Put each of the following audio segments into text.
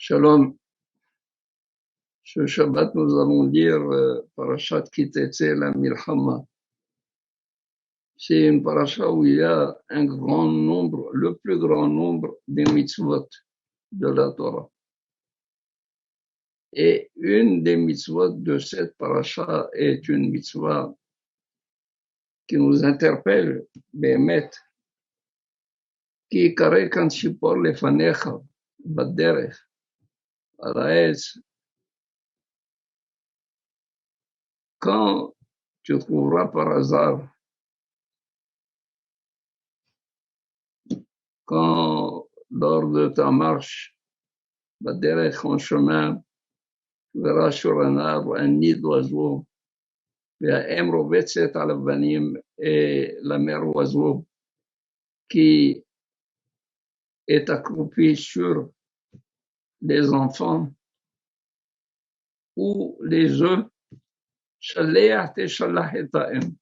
Shalom. Ce Shabbat, nous allons lire Parashat Ki Tetzeh la Milchama. C'est une parasha où il y a un grand nombre, le plus grand nombre des mitzvot de la Torah. Et une des mitzvot de cette parasha est une mitzvah qui nous interpelle, Behemet, qui kare kan shipor lefanecha, baderech, על העץ. Quand tu trouveras par hasard, quand lors de ta marche, baderech en chemin, tu verras sur un arbre un nid d'oiseau, והאם רובצת על אבנים, et la mère oiseau qui est accroupie sur les enfants ou les œufs, שלח תשלח את האם.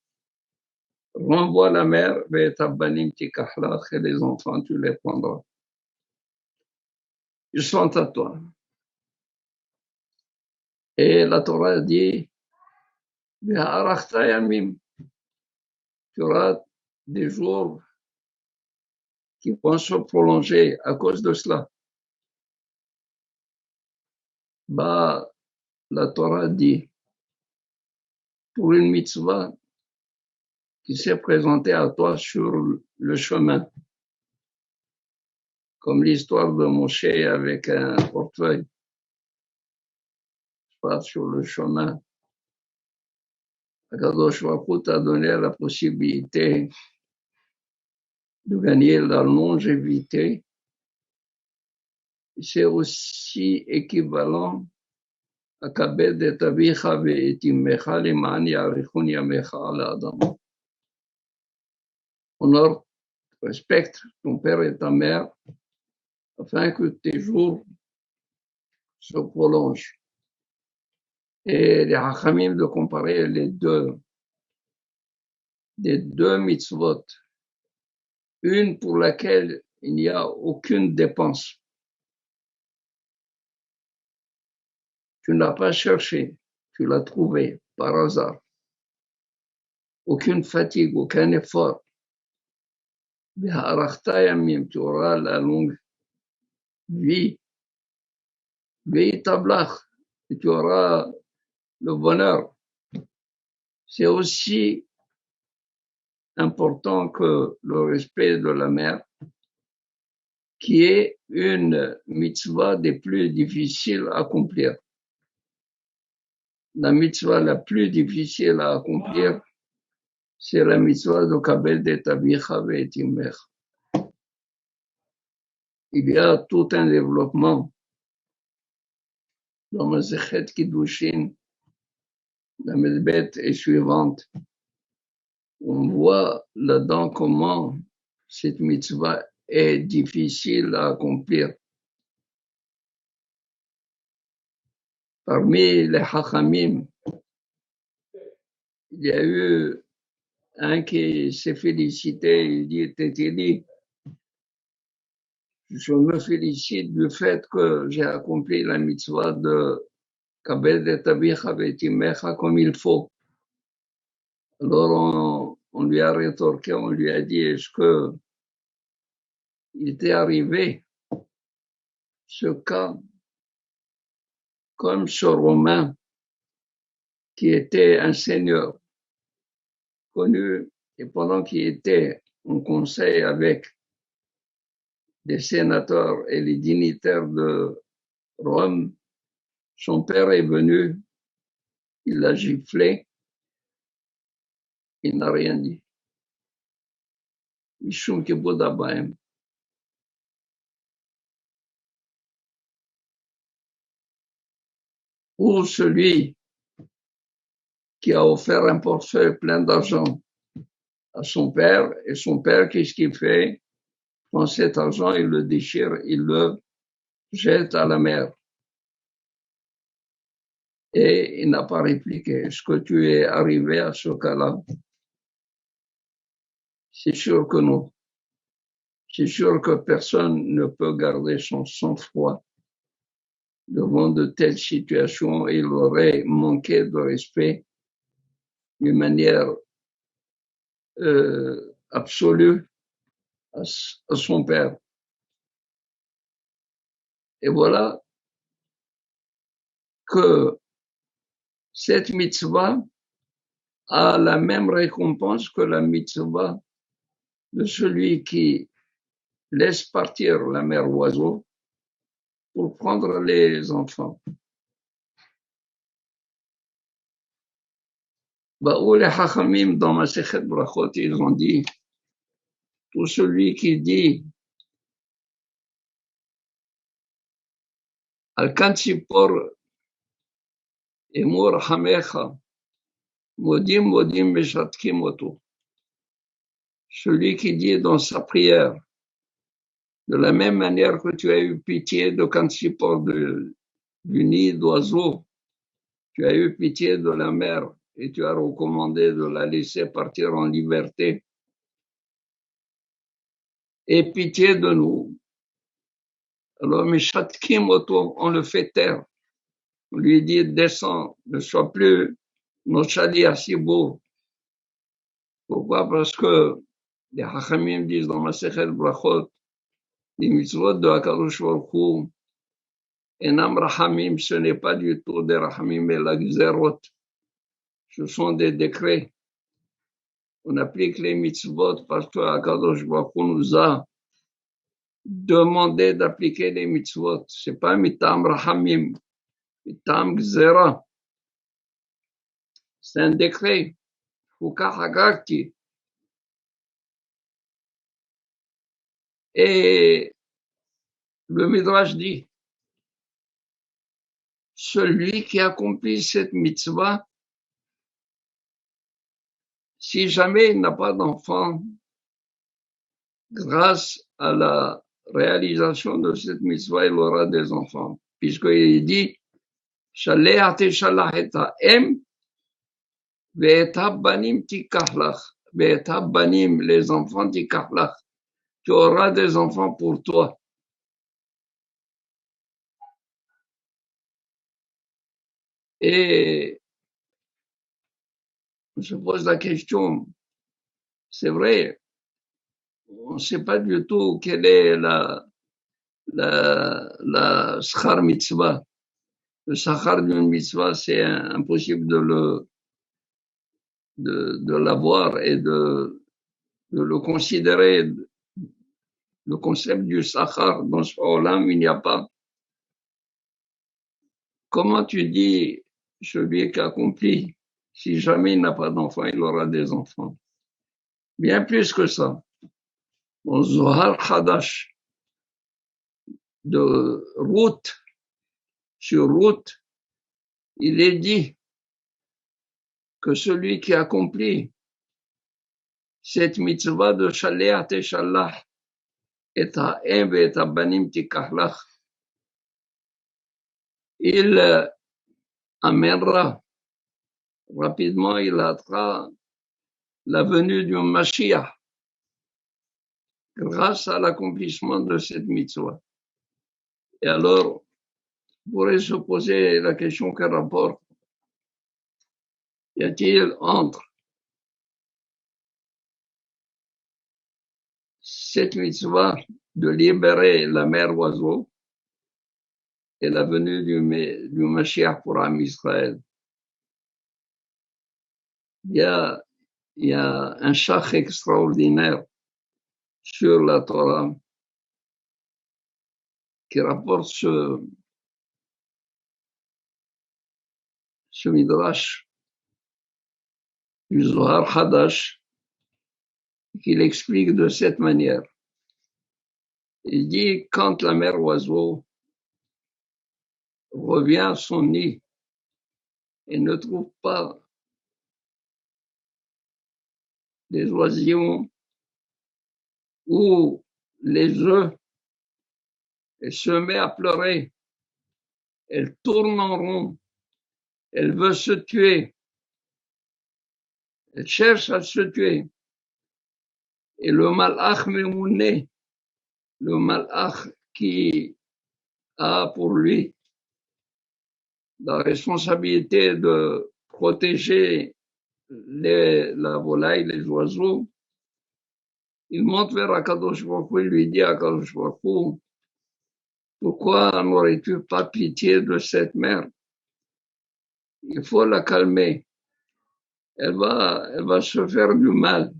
Renvoie la mère, ואת הבנים תיקח לך, et les enfants tu les prendras. Ils sont à toi. Et la Torah dit, והארכת ימים, tu auras des jours qui vont se prolonger à cause de cela. Bah, la Torah dit, pour une mitzvah qui s'est présentée à toi sur le chemin, comme l'histoire de Moshe avec un portefeuille, pas sur le chemin. Akadosh Baruch Hu t'a donné la possibilité de gagner la longévité. C'est aussi équivalent à Kabed et Avicha ve'et imecha leman ya'arichun yamecha ala Adam. Honore, respecte ton père et ta mère afin que tes jours se prolongent. Et les Hachamim de comparer les deux mitzvot, une pour laquelle il n'y a aucune dépense. Tu ne l'as pas cherché, tu l'as trouvé par hasard. Aucune fatigue, aucun effort. Tu auras la longue vie. Et tu auras le bonheur. C'est aussi important que le respect de la mère, qui est une mitzvah des plus difficiles à accomplir. La mitzvah la plus difficile à accomplir, c'est la mitzvah de Kabed et Avicha ve'et imecha. Il y a tout un développement dans Masechet Kiddushin, la Medbet est suivante. On voit là-dedans comment cette mitzvah est difficile à accomplir. Parmi les Hachamim, il y a eu un qui s'est félicité, il dit, Tétili, je me félicite du fait que j'ai accompli la mitzvah de Kabed et Avicha ve'et imecha comme il faut. Alors on lui a rétorqué, on lui a dit, est-ce que il t'est arrivé ce cas comme ce Romain qui était un seigneur connu et pendant qu'il était en conseil avec les sénateurs et les dignitaires de Rome, son père est venu, il l'a giflé, il n'a rien dit. Mishum kibud abayim. Ou celui qui a offert un portefeuille plein d'argent à son père, et son père, qu'est-ce qu'il fait? Prend cet argent, il le déchire, il le jette à la mer. Et il n'a pas répliqué. Est-ce que tu es arrivé à ce cas-là? C'est sûr que non. C'est sûr que personne ne peut garder son sang-froid devant de telles situations, il aurait manqué de respect d'une manière absolue à son père. Et voilà que cette mitzvah a la même récompense que la mitzvah de celui qui laisse partir la mère oiseau pour prendre les enfants. Où les Chachamim dans Masechet Brachot, ils ont dit, tout celui qui dit Al-Kan Tzipor Emor Hamecha Modim Modim Meshatkim Oto. Celui qui dit dans sa prière, de la même manière que tu as eu pitié de Kan Tzipor du nid d'oiseau, tu as eu pitié de la mère et tu as recommandé de la laisser partir en liberté. Et pitié de nous. Alors, Meshatkim Oto, on le fait taire. On lui dit, descends, ne sois plus notre chalier si beau. Pourquoi? Parce que les Hachamim disent dans Masechet Brachot, les mitzvot de HaKadosh Baruch Hu, Enam Rahamim, ce n'est pas du tout des Rahamim, mais la Gzerot. Ce sont des décrets. On applique les mitzvot parce que HaKadosh Baruch Hu nous a demandé d'appliquer les mitzvot. C'est pas Mitam Rahamim, Mitam Gzera. C'est un décret. Fukahagarti. Et le Midrash dit, celui qui accomplit cette mitzvah, si jamais il n'a pas d'enfant, grâce à la réalisation de cette mitzvah, il aura des enfants. Puisqu'il dit, Shaleh shalach et ha'em, ve'et ha'banim tikach lach, ve'et ha'banim, les enfants tikach lach. Tu auras des enfants pour toi. Et on se pose la question, c'est vrai, on ne sait pas du tout quelle est la schar mitzvah. Le schar d'une mitzvah, c'est impossible de l'avoir et de le considérer. Le concept du schar dans ce olam, il n'y a pas. Comment tu dis celui qui accomplit, si jamais il n'a pas d'enfant, il aura des enfants? Bien plus que ça. Dans Zohar Hadash, de route sur route, il est dit que celui qui accomplit cette mitzvah de Shaleh Teshallah et ha'em et ha'banim tikachlach, il amènera rapidement, il attendra la venue du Mashiach grâce à l'accomplissement de cette mitzvah. Et alors, on pourrait se poser la question quel rapport y a-t-il entre cette mitzvah de libérer la mère oiseau et la venue du Mashiach pour Am Israël? Il y a un chach extraordinaire sur la Torah qui rapporte ce midrash du Zohar Hadash, qu'il explique de cette manière. Il dit, quand la mère oiseau revient à son nid et ne trouve pas les oisillons ou les œufs, elle se met à pleurer, elle tourne en rond, elle veut se tuer, elle cherche à se tuer. Et le malach Memouné, le malach qui a pour lui la responsabilité de protéger la volaille, les oiseaux, il monte vers Akadosh Baruch Hu, il lui dit à Akadosh Baruch Hu, pourquoi n'aurais-tu pas pitié de cette mère? Il faut la calmer. Elle va se faire du mal.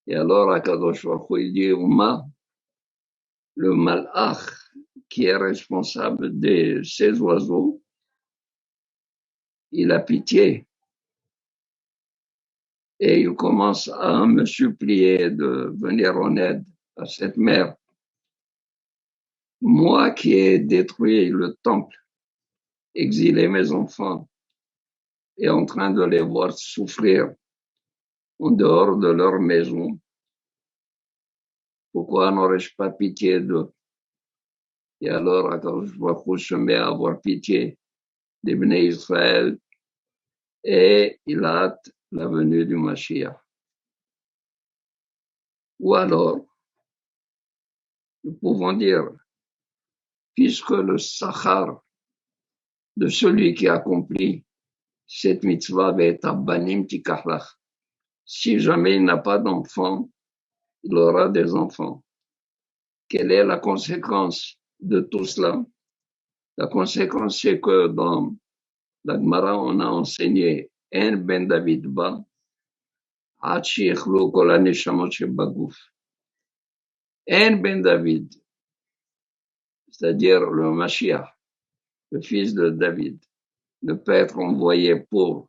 Et alors Akadosh Baruch Hu, il dit, Ouma, le malach qui est responsable de ces oiseaux, il a pitié. Et il commence à me supplier de venir en aide à cette mère. Moi qui ai détruit le temple, exilé mes enfants, et en train de les voir souffrir en dehors de leur maison, pourquoi n'aurais-je pas pitié d'eux? Et alors, Akadosh Baruch Hu se met à avoir pitié des Bnei Israël et il hâte la venue du Mashiach. Ou alors, nous pouvons dire, puisque le sachar de celui qui accomplit cette mitzvah va être banim tikachlach, si jamais il n'a pas d'enfant, il aura des enfants. Quelle est la conséquence de tout cela? La conséquence, c'est que dans la Gemara, on a enseigné En ben David ba, Ad sheichlu kol haneshamot shebaguf. En ben David, c'est-à-dire le Mashiach, le fils de David, ne peut être envoyé pour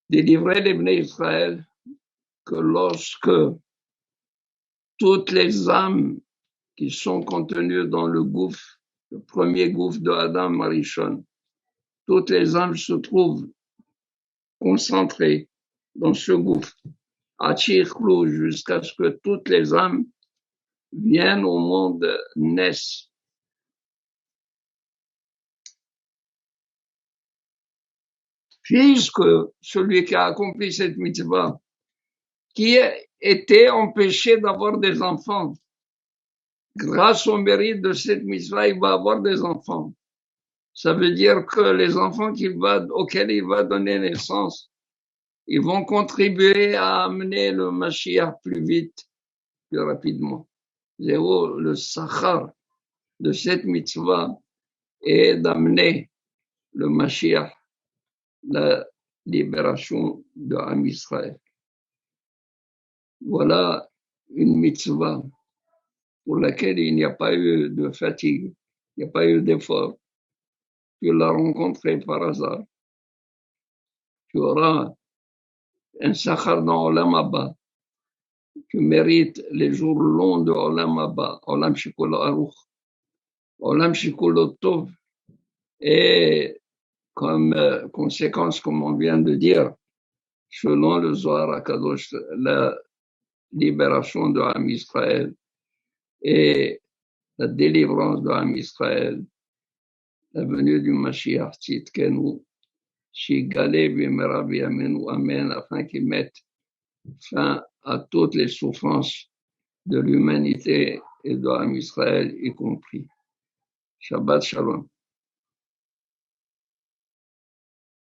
délivrer les Bnei Israël que lorsque toutes les âmes qui sont contenues dans le gouffre, le premier gouffre de Adam Arishon, toutes les âmes se trouvent concentrées dans ce gouffre, jusqu'à ce que toutes les âmes viennent au monde, naissent. Puisque celui qui a accompli cette mitzvah, qui était empêché d'avoir des enfants, grâce au mérite de cette mitzvah, il va avoir des enfants. Ça veut dire que les enfants auxquels il va donner naissance, ils vont contribuer à amener le Mashiach plus vite, plus rapidement. Le sachar de cette mitzvah est d'amener le Mashiach, la libération de Am Israël. Voilà une mitzvah pour laquelle il n'y a pas eu de fatigue, il n'y a pas eu d'effort. Tu l'as rencontré par hasard. Tu auras un sachar dans Olam Haba. Tu mérites les jours longs de Olam Haba, Olam Shikol Aruch, Olam Shikol Tov. Et comme conséquence, comme on vient de dire, selon le Zohar HaKadosh, la libération de Am Israël et la délivrance de Am Israël, la venue du Mashiach Tzidkenu, Shigale Bimera Biyamenu, Amen, afin qu'il mette fin à toutes les souffrances de l'humanité et de Am Israël y compris. Shabbat Shalom.